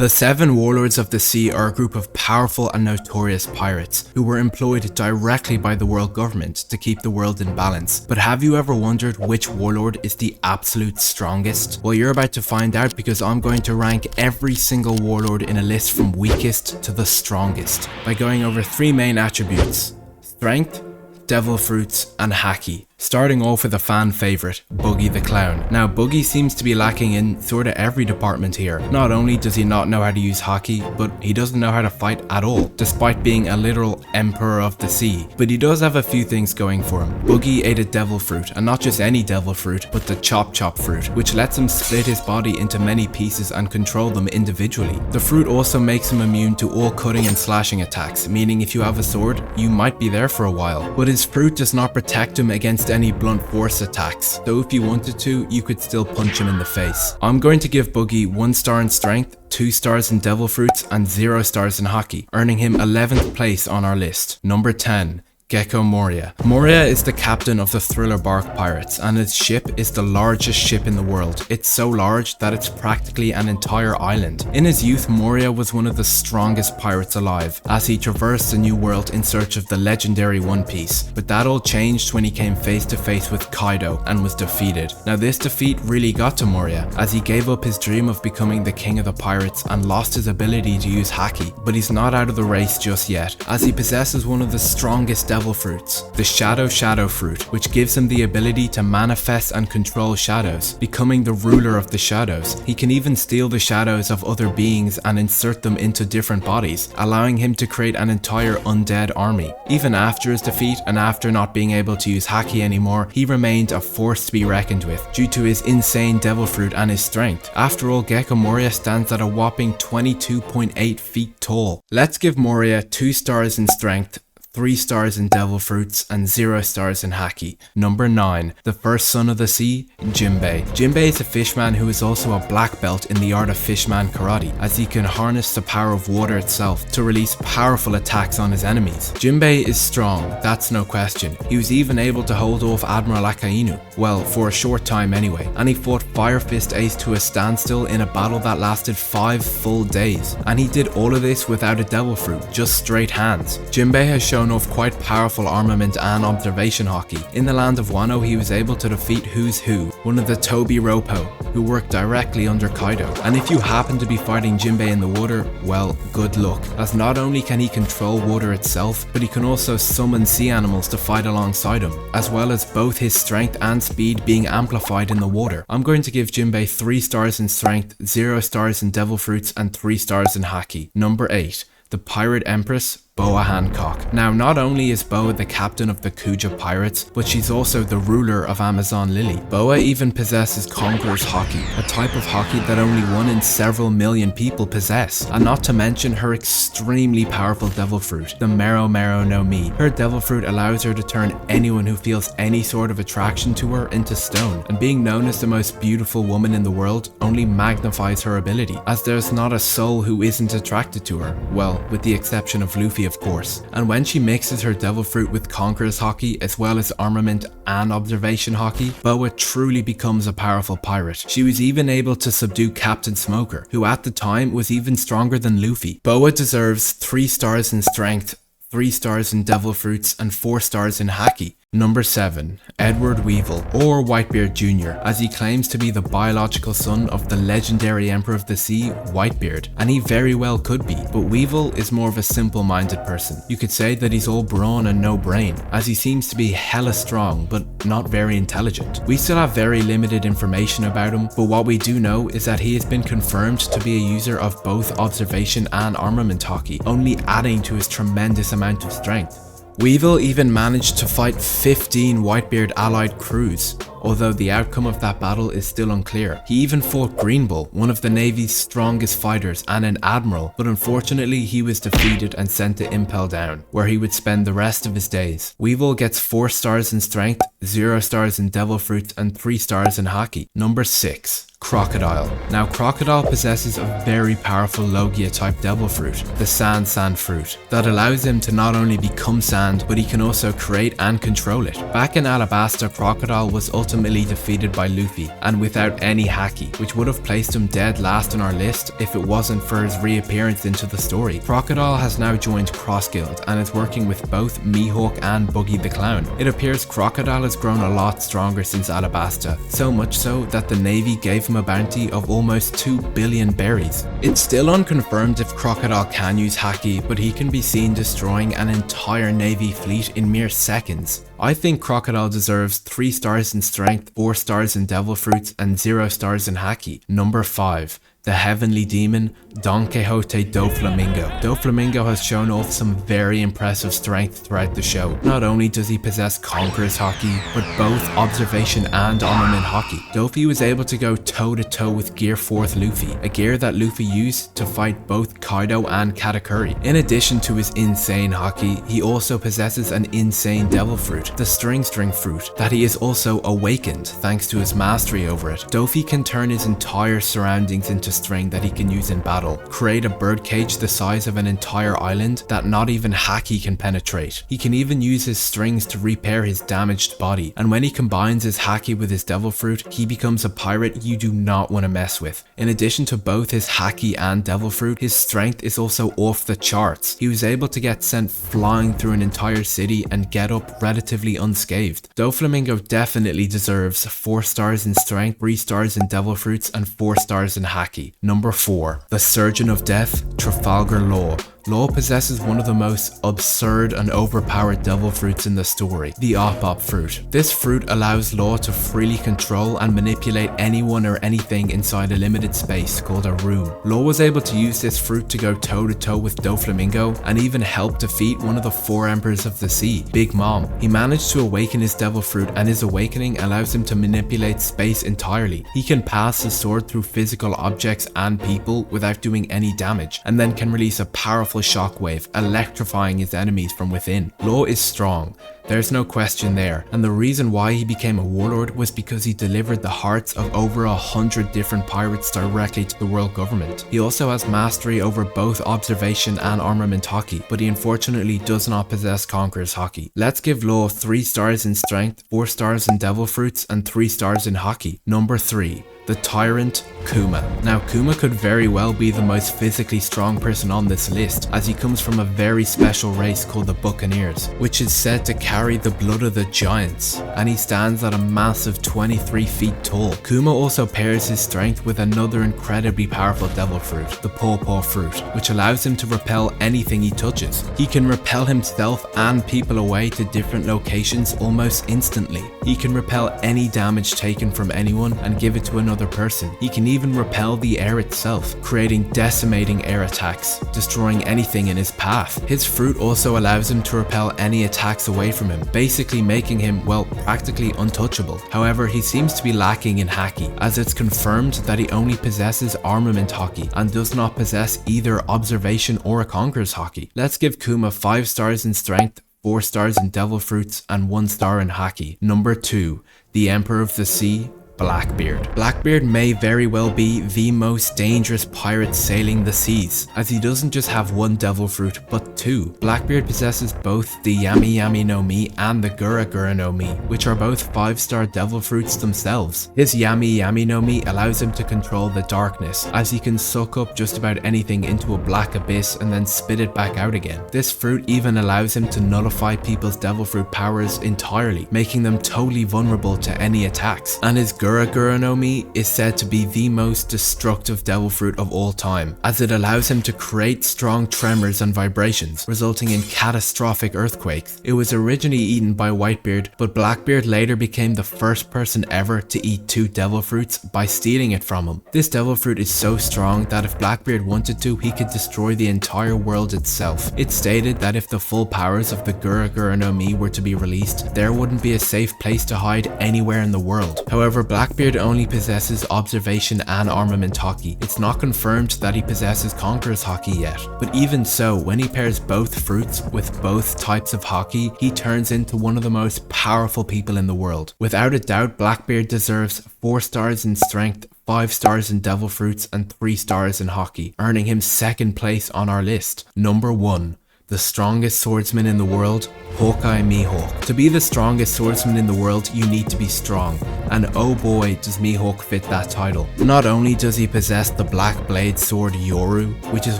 The 7 Warlords of the Sea are a group of powerful and notorious pirates who were employed directly by the world government to keep the world in balance. But have you ever wondered which warlord is the absolute strongest? Well, you're about to find out, because I'm going to rank every single warlord in a list from weakest to the strongest by going over 3 main attributes: strength, devil fruits, and haki. Starting off with a fan favourite, Boogie the Clown. Now, Boogie seems to be lacking in sorta every department here. Not only does he not know how to use haki, but he doesn't know how to fight at all, despite being a literal emperor of the sea. But he does have a few things going for him. Boogie ate a devil fruit, and not just any devil fruit, but the Chop Chop fruit, which lets him split his body into many pieces and control them individually. The fruit also makes him immune to all cutting and slashing attacks, meaning if you have a sword, you might be there for a while. But his fruit does not protect him against any blunt force attacks, though if you wanted to, you could still punch him in the face. I'm going to give Boogie 1 star in strength, 2 stars in devil fruits, and 0 stars in haki, earning him 11th place on our list. Number 10. Gecko Moria. Moria is the captain of the Thriller Bark Pirates, and his ship is the largest ship in the world. It's so large that it's practically an entire island. In his youth, Moria was one of the strongest pirates alive, as he traversed the New World in search of the legendary One Piece. But that all changed when he came face to face with Kaido and was defeated. Now, this defeat really got to Moria, as he gave up his dream of becoming the king of the pirates and lost his ability to use haki. But he's not out of the race just yet, as he possesses one of the strongest devil fruits, the Shadow fruit, which gives him the ability to manifest and control shadows, becoming the ruler of the shadows. He can even steal the shadows of other beings and insert them into different bodies, allowing him to create an entire undead army. Even after his defeat, and after not being able to use haki anymore, he remained a force to be reckoned with due to his insane devil fruit and his strength. After all, Gecko Moria stands at a whopping 22.8 feet tall. Let's give Moria 2 stars in strength, 3 stars in devil fruits, and 0 stars in haki. Number 9. The first son of the sea, Jinbei. Jinbei is a fishman who is also a black belt in the art of fishman karate, as he can harness the power of water itself to release powerful attacks on his enemies. Jinbei is strong, that's no question. He was even able to hold off Admiral Akainu, well, for a short time anyway, and he fought Fire Fist Ace to a standstill in a battle that lasted 5 full days. And he did all of this without a devil fruit, just straight hands. Jinbei has shown off quite powerful armament and observation haki. In the land of Wano, he was able to defeat Who's Who, one of the Toby Roppo, who worked directly under Kaido. And if you happen to be fighting Jinbei in the water, well, good luck, as not only can he control water itself, but he can also summon sea animals to fight alongside him, as well as both his strength and speed being amplified in the water. I'm going to give Jinbei 3 stars in strength, 0 stars in devil fruits, and 3 stars in haki. Number 8. The Pirate Empress, Boa Hancock. Now, not only is Boa the captain of the Kuja pirates, but she's also the ruler of Amazon Lily. Boa even possesses Conqueror's Haki, a type of Haki that only 1 in several million people possess, and not to mention her extremely powerful devil fruit, the Mero Mero no Mi. Her devil fruit allows her to turn anyone who feels any sort of attraction to her into stone, and being known as the most beautiful woman in the world only magnifies her ability, as there's not a soul who isn't attracted to her, well, with the exception of Luffy, of course. And when she mixes her devil fruit with Conqueror's Haki, as well as armament and observation haki, Boa truly becomes a powerful pirate. She was even able to subdue Captain Smoker, who at the time was even stronger than Luffy. Boa deserves 3 stars in strength, 3 stars in devil fruits, and 4 stars in haki. Number 7. Edward Weevil, or Whitebeard Jr., as he claims to be the biological son of the legendary Emperor of the Sea, Whitebeard, and he very well could be, but Weevil is more of a simple-minded person. You could say that he's all brawn and no brain, as he seems to be hella strong, but not very intelligent. We still have very limited information about him, but what we do know is that he has been confirmed to be a user of both observation and armament haki, only adding to his tremendous amount of strength. Weevil even managed to fight 15 Whitebeard allied crews, although the outcome of that battle is still unclear. He even fought Greenbull, one of the Navy's strongest fighters and an admiral, but unfortunately he was defeated and sent to Impel Down, where he would spend the rest of his days. Weevil gets 4 stars in strength, 0 stars in devil fruits, and 3 stars in haki. Number 6. Crocodile. Now Crocodile possesses a very powerful Logia type devil fruit, the sand fruit, that allows him to not only become sand, but he can also create and control it. Back in Alabasta, Crocodile was ultimately defeated by Luffy, and without any haki, which would have placed him dead last on our list if it wasn't for his reappearance into the story. Crocodile has now joined Cross Guild and is working with both Mihawk and Buggy the Clown. It appears Crocodile has grown a lot stronger since Alabasta, so much so that the Navy gave him a bounty of almost 2 billion berries. It's still unconfirmed if Crocodile can use haki, but he can be seen destroying an entire Navy fleet in mere seconds. I think Crocodile deserves 3 stars in strength, 4 stars in devil fruits, and 0 stars in haki. Number 5. The Heavenly Demon, Don Quixote Doflamingo. Doflamingo has shown off some very impressive strength throughout the show. Not only does he possess Conqueror's Haki, but both Observation and Armament Haki. Dofi was able to go toe to toe with Gear 4th Luffy, a gear that Luffy used to fight both Kaido and Katakuri. In addition to his insane Haki, he also possesses an insane Devil Fruit, the String Fruit, that he is also awakened thanks to his mastery over it. Dofi can turn his entire surroundings into string that he can use in battle, create a birdcage the size of an entire island that not even haki can penetrate. He can even use his strings to repair his damaged body, and when he combines his haki with his devil fruit, he becomes a pirate you do not want to mess with. In addition to both his haki and devil fruit, his strength is also off the charts. He was able to get sent flying through an entire city and get up relatively unscathed. Doflamingo definitely deserves 4 stars in strength, 3 stars in devil fruits, and 4 stars in haki. Number 4. The Surgeon of Death, Trafalgar Law. Law possesses one of the most absurd and overpowered devil fruits in the story, the Op fruit. This fruit allows Law to freely control and manipulate anyone or anything inside a limited space called a room. Law was able to use this fruit to go toe to toe with Doflamingo and even help defeat one of the 4 Emperors of the Sea, Big Mom. He managed to awaken his devil fruit, and his awakening allows him to manipulate space entirely. He can pass his sword through physical objects and people without doing any damage, and then can release a powerful shockwave, electrifying his enemies from within. Law is strong, there's no question there, and the reason why he became a warlord was because he delivered the hearts of over 100 different pirates directly to the world government. He also has mastery over both observation and armament haki, but he unfortunately does not possess Conqueror's Haki. Let's give Law 3 stars in strength, 4 stars in devil fruits, and 3 stars in haki. Number 3. The Tyrant, Kuma. Now Kuma could very well be the most physically strong person on this list, as he comes from a very special race called the Buccaneers, which is said to carry the blood of the giants, and he stands at a massive 23 feet tall. Kuma also pairs his strength with another incredibly powerful devil fruit, the Paw fruit, which allows him to repel anything he touches. He can repel himself and people away to different locations almost instantly. He can repel any damage taken from anyone and give it to another person. He can even repel the air itself, creating decimating air attacks, destroying anything in his path. His fruit also allows him to repel any attacks away from him, basically making him, well, practically untouchable. However, he seems to be lacking in haki, as it's confirmed that he only possesses armament haki and does not possess either observation or a conqueror's haki. Let's give Kuma 5 stars in strength, 4 stars in devil fruits, and 1 star in haki. Number 2. The Emperor of the Sea, Blackbeard. Blackbeard may very well be the most dangerous pirate sailing the seas, as he doesn't just have 1 devil fruit, but 2. Blackbeard possesses both the Yami Yami no Mi and the Gura Gura no Mi, which are both 5-star devil fruits themselves. His Yami Yami no Mi allows him to control the darkness, as he can suck up just about anything into a black abyss and then spit it back out again. This fruit even allows him to nullify people's devil fruit powers entirely, making them totally vulnerable to any attacks. And his Gura no Mi is said to be the most destructive devil fruit of all time, as it allows him to create strong tremors and vibrations, resulting in catastrophic earthquakes. It was originally eaten by Whitebeard, but Blackbeard later became the first person ever to eat 2 devil fruits by stealing it from him. This devil fruit is so strong that if Blackbeard wanted to, he could destroy the entire world itself. It's stated that if the full powers of the Gura no Mi were to be released, there wouldn't be a safe place to hide anywhere in the world. However, Blackbeard only possesses observation and armament Haki. It's not confirmed that he possesses Conqueror's Haki yet, but even so, when he pairs both fruits with both types of Haki, he turns into one of the most powerful people in the world. Without a doubt, Blackbeard deserves 4 stars in strength, 5 stars in devil fruits, and 3 stars in Haki, earning him second place on our list. Number 1. The strongest swordsman in the world, Hawkeye Mihawk. To be the strongest swordsman in the world, you need to be strong, and oh boy does Mihawk fit that title. Not only does he possess the black blade sword Yoru, which is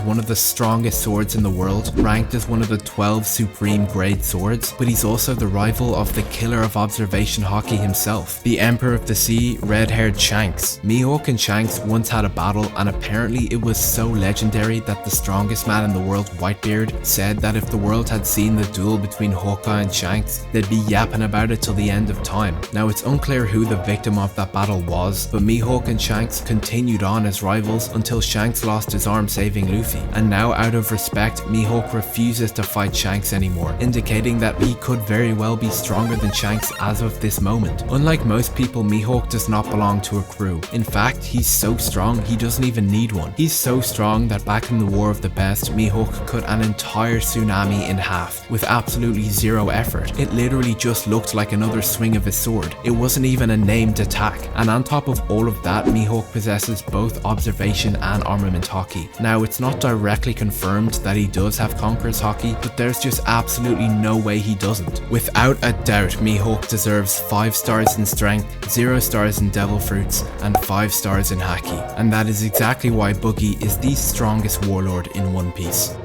one of the strongest swords in the world, ranked as one of the 12 supreme grade swords, but he's also the rival of the killer of observation Haki himself, the Emperor of the Sea, red-haired Shanks. Mihawk and Shanks once had a battle, and apparently it was so legendary that the strongest man in the world, Whitebeard, said that if the world had seen the duel between Hawkeye and Shanks, they'd be yapping about it till the end of time. Now it's unclear who the victim of that battle was, but Mihawk and Shanks continued on as rivals until Shanks lost his arm saving Luffy, and now out of respect, Mihawk refuses to fight Shanks anymore, indicating that he could very well be stronger than Shanks as of this moment. Unlike most people, Mihawk does not belong to a crew. In fact, he's so strong he doesn't even need one. He's so strong that back in the War of the Best, Mihawk cut an entire tsunami in half with absolutely zero effort. It literally just looked like another swing of his sword. It wasn't even a named attack. And on top of all of that, Mihawk possesses both observation and armament Haki. Now it's not directly confirmed that he does have Conqueror's Haki, but there's just absolutely no way he doesn't. Without a doubt, Mihawk deserves 5 stars in strength, 0 stars in devil fruits, and 5 stars in Haki. And that is exactly why Boogie is the strongest warlord in One Piece.